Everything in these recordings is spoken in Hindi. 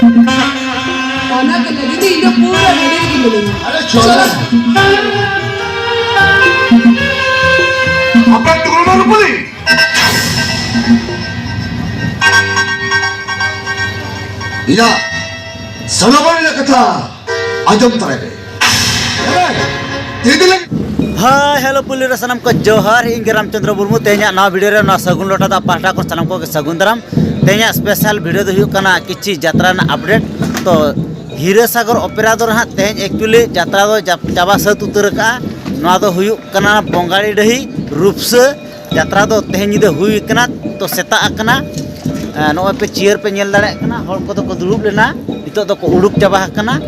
Ona ke lagi tu ini pura ready lagi milenga. अरे चलो apa turunan rupali iya sanabarnya kata ajam tarebe dede lagi hi hello police सनम को जोहार इंग रामचंद्र मुर्मू तेना ना वीडियो रे ना सगुन लोटा दा पाटा को सनम को सगुन दराम तेना स्पेशल वीडियो दो हुकना किछि यात्रा ना अपडेट तो हीरासागर ओपेरा दो हा तेन एक्चुअली यात्रा दो चाबा सत उतर का ना दो हुकना बंगाड़ी डही रूपस यात्रा दो तेन दो हुकना तो सेता अकना नो पे चेयर पे नेल दाड़े कना हर को तो को दुरुब लेना नितो दो को उडुक चाबा कना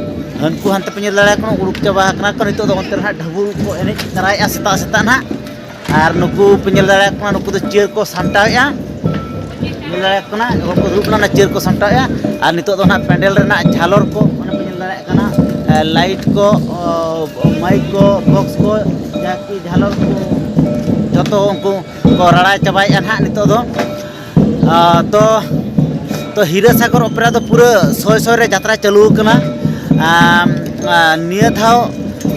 हनको हंते पे नेल दाड़े कना उडुक चाबा कना को नितो दो अंतर हा ढबुल को एने कराय सेता सेता ना आर नुकु पे नेल दाड़े कना नुकु दो चेयर को सामटाया नेल दाड़े कना हर को दुरुब ना चेयर को सामटाया आर नितो दो ना पेंडल रेना झालर को ओने पे नेल दाड़े कना लाइट को माइक को बॉक्स को जाकी झालर को जतो उनको को रड़ा चाबाया ना नितो दो तो हीरासागर ओपेरा तो पूरा सौ रे यात्रा चालू कना निया धाव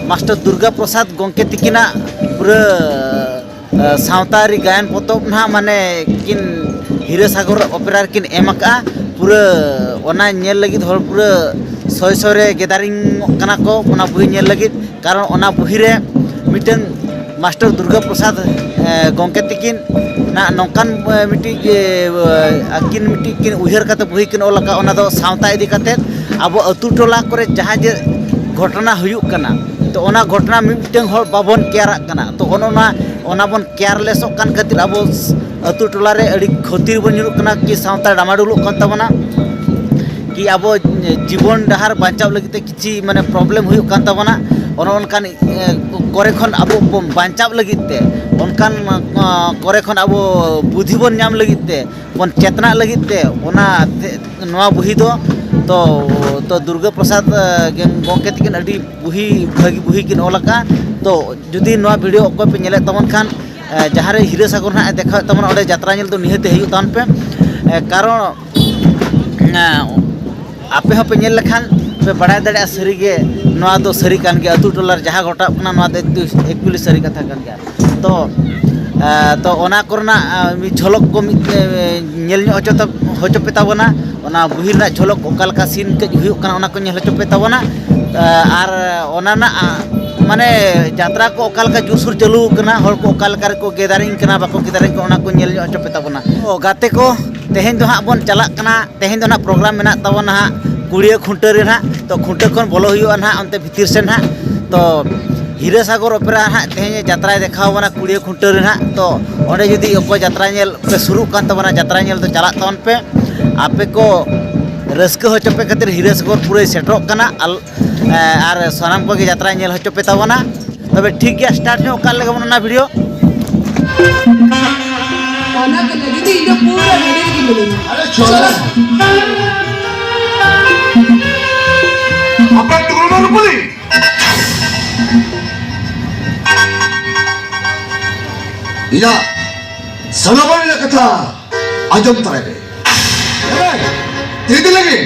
मास्टर दुर्गा प्रसाद गोंके तिकिना पूरा सावतारी गायन पोतब ना माने किन हीरासागर ओपेरा किन एमका पूरा ओना नेल लगी हर पूरा सौ रे गैदरिंग कना को ओना बुही नेल लगी कारण ओना बुही रे मिटन मास्टर दुर्गा प्रसाद गोंके तिकिन ना नौकान मिट्टी किन मिट्टी किन उहर काते बुही किन ओलका ओना दो सावता इदी काते अब अतु टोला करे जहाँ जे घटना हुयुक कना तो ओना घटना मिटन हर बाबन केयरा कना तो ओना बन केयरलेसो कान खातिर अब अतु टोला रे अड़ी खतिर बन जुरुक कना कि सावता डामाडुलुक कान तबना कि अब जीवन डहार बांचाव लगिते किछि माने प्रॉब्लम हुयुक कान तबना ओनकान करे खन अब बांचाव लगिते ओनकान करे खन अब बुद्धि बन नाम लगिते बन चेतना लगिते ओना नवा बुही दो तो दुर्गा प्रसाद गोंके तिकिन अडी बुही भागी बुही किन ओलका तो जुदी नवा वीडियो को पे नेले तमन खान जहाँ रे हीरासागर ना देखा तमन ओडे यात्रा नेल तो निहते हयु तान पे कारण आपे हो पे नेल लखान पे बड़ा दड़े सरी गे नवा दो सरी कान गे अतु टोलार जहाँ घटा कना नवा दे एक्चुअली सरी कथा कान गे तो ओना करना मी झलक को नेल होचो पे ताबना ओना बुहिर ना झलक ओकालका सीन के हुयुक कना ओना को नेल होचो पे ताबना आर ओना ना माने यात्रा को ओकालका जुसुर चालू कना हर को ओकालका को गैदरिंग कना बाको गैदरिंग को ओना को नेल होचो पे ताबना ओ गाते को तेहेन दो हा बन चला कना तेहेन दो ना प्रोग्राम मेना ताबना हा कुड़िया खुंटे रे ना तो खुंटे खन बोलो हुयुआ ना अंते भितिर से ना तो हीरासागर ओपेरा ना तेहेन यात्रा देखाव बना कुड़िया खुंटे रे ना तो ओंडे जदी ओको यात्रा नेल पे शुरू कान तबना यात्रा नेल तो चला तवन पे आपे को रस्का होचो पे खातिर हीरासागर पूरा सेटरोक कना आर सनाम को यात्रा नेल होचो पे तबना तबे ठीक गया स्टार्ट ने ओकाल लगे बना video Ona ke lagi tu ini pura ready lagi milenga. अरे चलो apa turunan rupali iya sanabarnya kata ajam tarebe dede lagi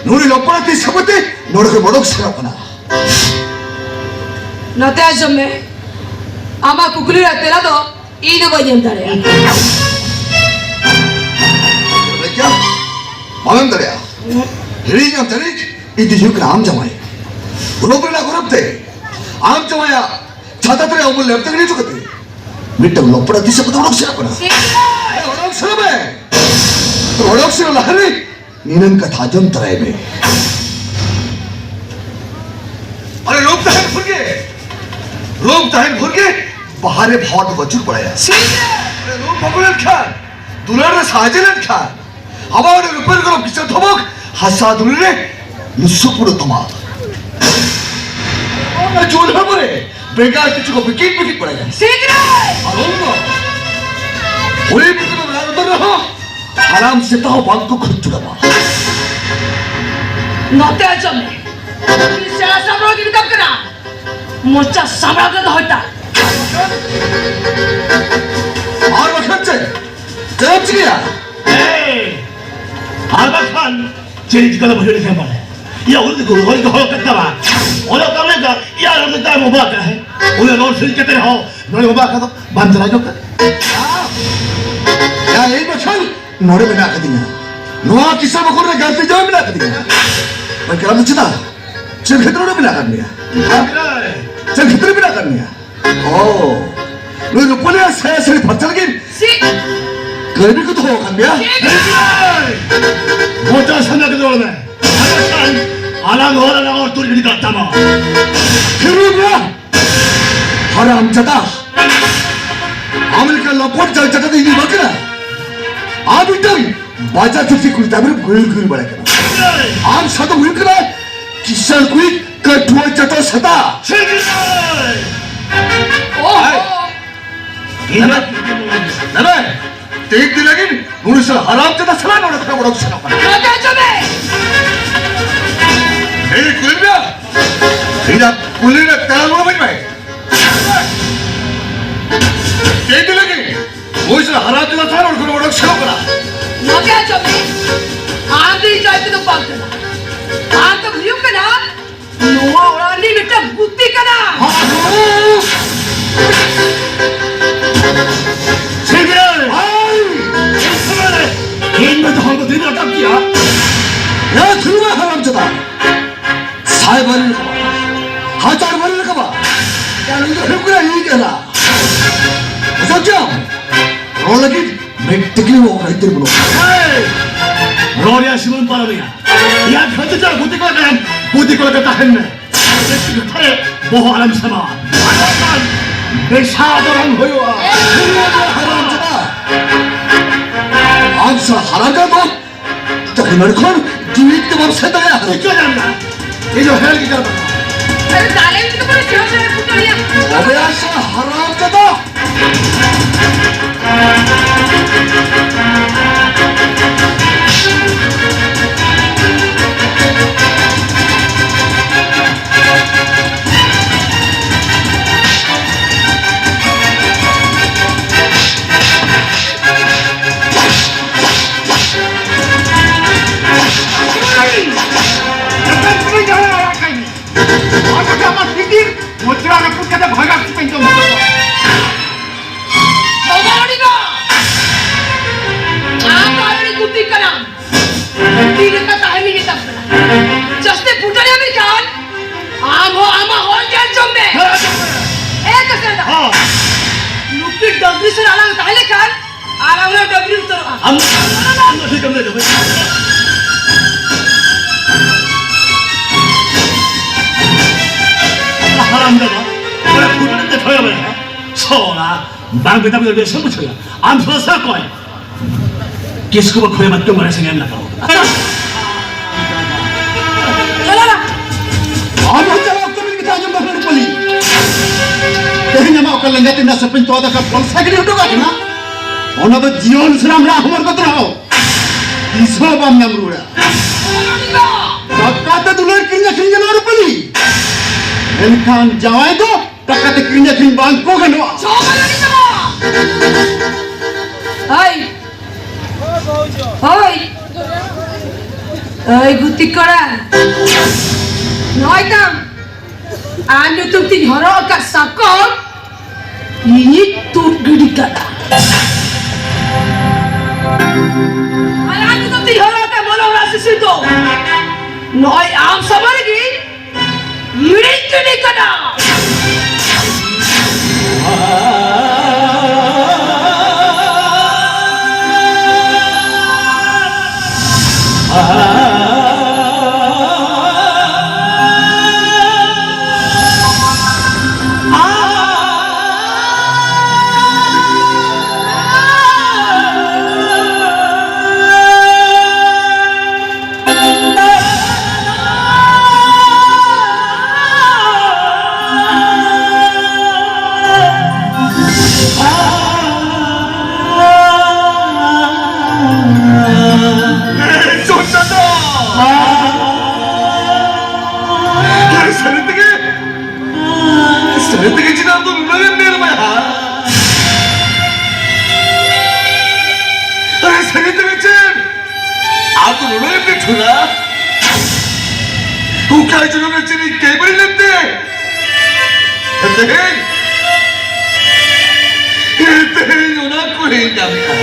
nuri lopara ti sabate nodke bodok serapana Nate aja me. Ama kukuli ratela do ini bagian tare. क्या मालूम दरिया हिरी जम तरीक इधर युग आम जमाए उन्होंने ना करते आम जमाया छाता तेरे अमूल लेफ्ट नहीं चुकते मिट्टी लोपड़ा दिशा पर उड़ोक सिरा पड़ा उड़ोक सिरा में तो उड़ोक सिरा लहरे नीनन का थाजम तराई में अरे लोग ताहन भर के बाहरे बहुत वजूद पड़ाया अरे लोग पकड़े खान दुलार ने साजिले खान हमारे रुपये करो किसे धमक हंसा दुनिया लुस्सुपुर तमाम और जोड़ है बोले बेकार किसी को विकेट पड़ेगा Sigre. अरुणो होली बिकने में अंदर रहो आराम से ताऊ बांग को खुद चुका Nate aja me. Ini saya sabro gini tak kena. Mocha sabro ke hoita. और वक्त से जब चिड़िया आलबा Khan 제일 지가다 버리는 생각만 해. 야, 우리도 그 어디가 허락했다 봐. 어렵다니까, 야, 너는 딸 못 받게 해. 오늘 너 수익게 때려. 너네 못 받아도 만들어줄까? 야, 이 박찬 노래 왜 나거든요. 너와 기사 먹고는 갈때 좀 나거든요. 뭐 그럼 치다. 지금 그대로 왜 나갔냐? 지금 그대로 왜 나갔냐? 오, 너희들 빨리 세상에 박찬긴 씨! 그래비 그도 갔냐? 못자 생각이 들어오네. 안 하고 하라고 뚜리그리 갔다 마. 그러냐? 하람자다. 아메리카 라포트 자자다 이게 맞잖아. 아무튼 맞아 듣지 그러다면 그 말할까. 암 사도 왜 그래? 기살 구이 그 두어자도 사다. 나는 대들에게 우리서 하람자다 살아나는 거라고 생각하나. 너가 좀 해! 에이 꿀면 그냥 꿀리는 따라오는 거지 마. 대들에게 우리서 하람자다 살아나는 거라고 생각하나. 너가 좀 해! 아들이 저한테도 빵꾸나. 아또 그리우구나. 너와 오라니 밑에 묻디까나. 제발! 인간도 한거 되냐 깜기야? 야 들어가 하람자다. 살벌을 가봐. 하자르벌을 가봐. 야 너희들 회구나 얘기해라. 무섭죠? 롤러기 맥대기를 오가 있더니 뭐. 로리아 심은 바람이야. 야 편집자가 못될 것 같아. 못될 것 같다 했네. 내 친구 탈에 뭐 하람 삼아. 내 사도랑 호요아. 하람자다. 암사 하람자도 너희들 건 기획대법 세다야. 이까지 합니다. 이제 헬기 잡아. 나를 믿고 보내 지어줘야 부정이야. 어베야사 하람자다. 저버리가! 아까를 묻디까나. 묻디를 갖다 해미겠다. 저스테 부정이 아메리칸. 아마 혼자 정네. 에까 세다. 루피 더그리스를 안 하고 달래칸. 안 하고 더그리 utara. 안 그러니까 내려. 하람자가 그래 부르는데 더여봐야 서라 망배답을 왜 선부쳐야 안 풀었을 거야 기스쿠버 코에만 똥만에 생각나고 잘하라. 아무자가 없다면 kita aja bakal poli. Kayaknya mau kalian lihat tindak sepintu ada kapal saya kira udah gak kena. Ona tuh jion seram lah hamar kau terau. Iso bam yang rura. Kata dulu kirinya kirinya naruh poli. Elkan Jawa itu kata kirinya kirim bangko kan doa. 저버리가! 어이! 어이! 어이 묻디까라. 너희들 안녕 뚱뚱 혀러가 싹고 이니 뚱그리까라. 아니 안녕 뚱뚱 혀러가 뭐라 오라스 수도 너희 암 써버리기 유리끼리까라. Sedetik jinak tuh memang bener mah. Sedetik jin, aku memang betul lah. Bukan cuma ciri kabel nanti. Hei, orang ko hilang kan.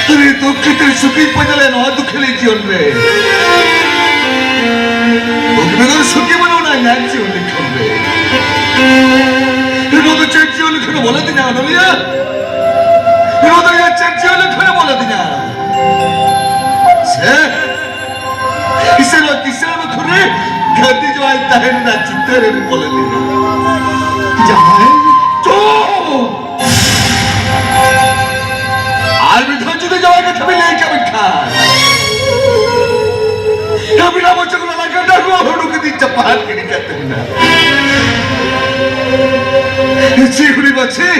Hari tu kita suki pajalan orang tu kali jion le. Bukan suki mana orang yang jion le kan le. Ini tu cek jion le kan bola tiada orang ya. Ini tu yang cek jion le kan bola tiada. Isero kisah kore ganti jual tahan na cinta rem bola tiada. Jangan tu. Almi tu juga jawab kata bila ikan ikan. Kami nak macam mana nak kata aku orang tu cepat kini kata na. Cikgu baca.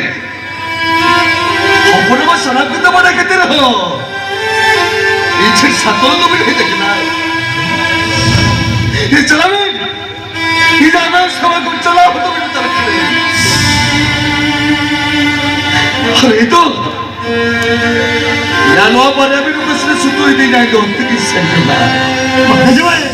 Apa nama sana kita mana kata lah. Ini satu tu bila kita kenal. Ini jalan. Ini jalan sama aku jalan tu bila terkena. Hari itu. Yang luar pada aku tu kesulitan suatu ini yang dorong tinggi sekali. Macam mana?